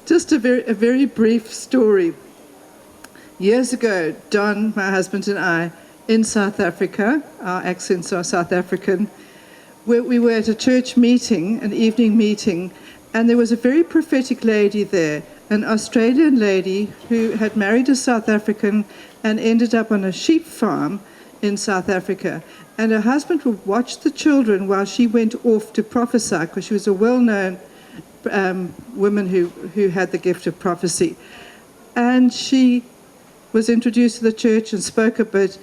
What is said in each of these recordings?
Just a very brief story. Years ago, Don, my husband, and I, in South Africa, our accents are South African, we were at a church meeting, an evening meeting, and there was a very prophetic lady there, an Australian lady who had married a South African and ended up on a sheep farm in South Africa. And her husband would watch the children while she went off to prophesy, because she was a well-known woman who had the gift of prophecy. And she was introduced to the church and spoke a bit,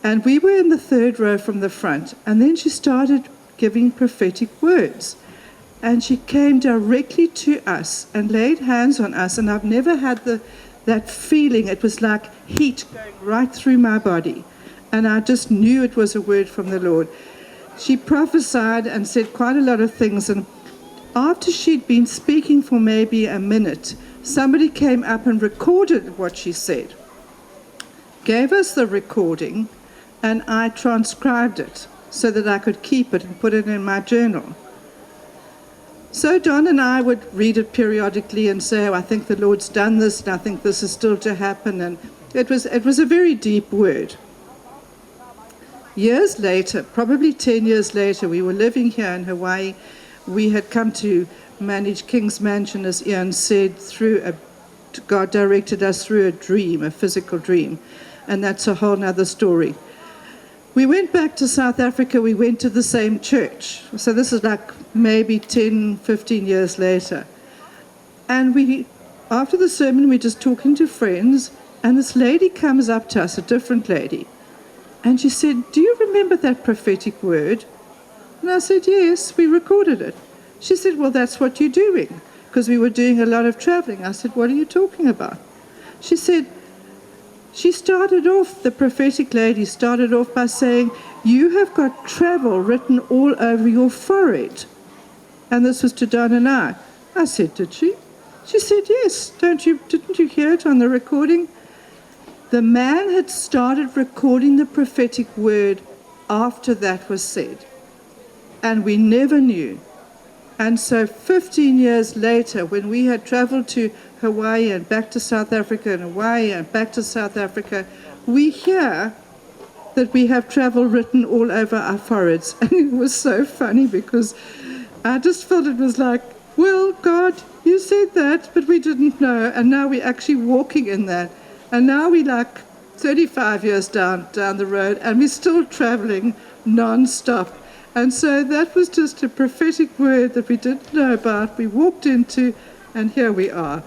and we were in the third row from the front, and then she started giving prophetic words. And she came directly to us and laid hands on us, and I've never had that feeling. It was like heat going right through my body, and I just knew it was a word from the Lord. She prophesied and said quite a lot of things, and after she'd been speaking for maybe a minute, somebody came up and recorded what she said, gave us the recording, and I transcribed it so that I could keep it and put it in my journal. So Don and I would read it periodically and say, oh, I think the Lord's done this, and I think this is still to happen. And it was a very deep word. Years later, probably 10 years later, we were living here in Hawaii. We had come to manage King's Mansion, as Ian said, God directed us through a dream, a physical dream. And that's a whole other story. We went back to South Africa, we went to the same church. So this is like maybe 10, 15 years later. And after the sermon, we're just talking to friends, and this lady comes up to us, a different lady, and she said, do you remember that prophetic word? And I said, yes, we recorded it. She said, well, that's what you're doing, because we were doing a lot of traveling. I said, what are you talking about? She said, the prophetic lady started off by saying, you have got travel written all over your forehead. And this was to Don and I. I said, did she? She said, yes. Didn't you hear it on the recording? The man had started recording the prophetic word after that was said. And we never knew. And so 15 years later, when we had traveled to Hawaii and back to South Africa, and Hawaii and back to South Africa, we hear that we have travel written all over our foreheads. And it was so funny, because I just felt it was like, well, God, you said that, but we didn't know. And now we're actually walking in that. And now we're like 35 years down the road, and we're still traveling non-stop. And so that was just a prophetic word that we didn't know about. We walked into, and here we are.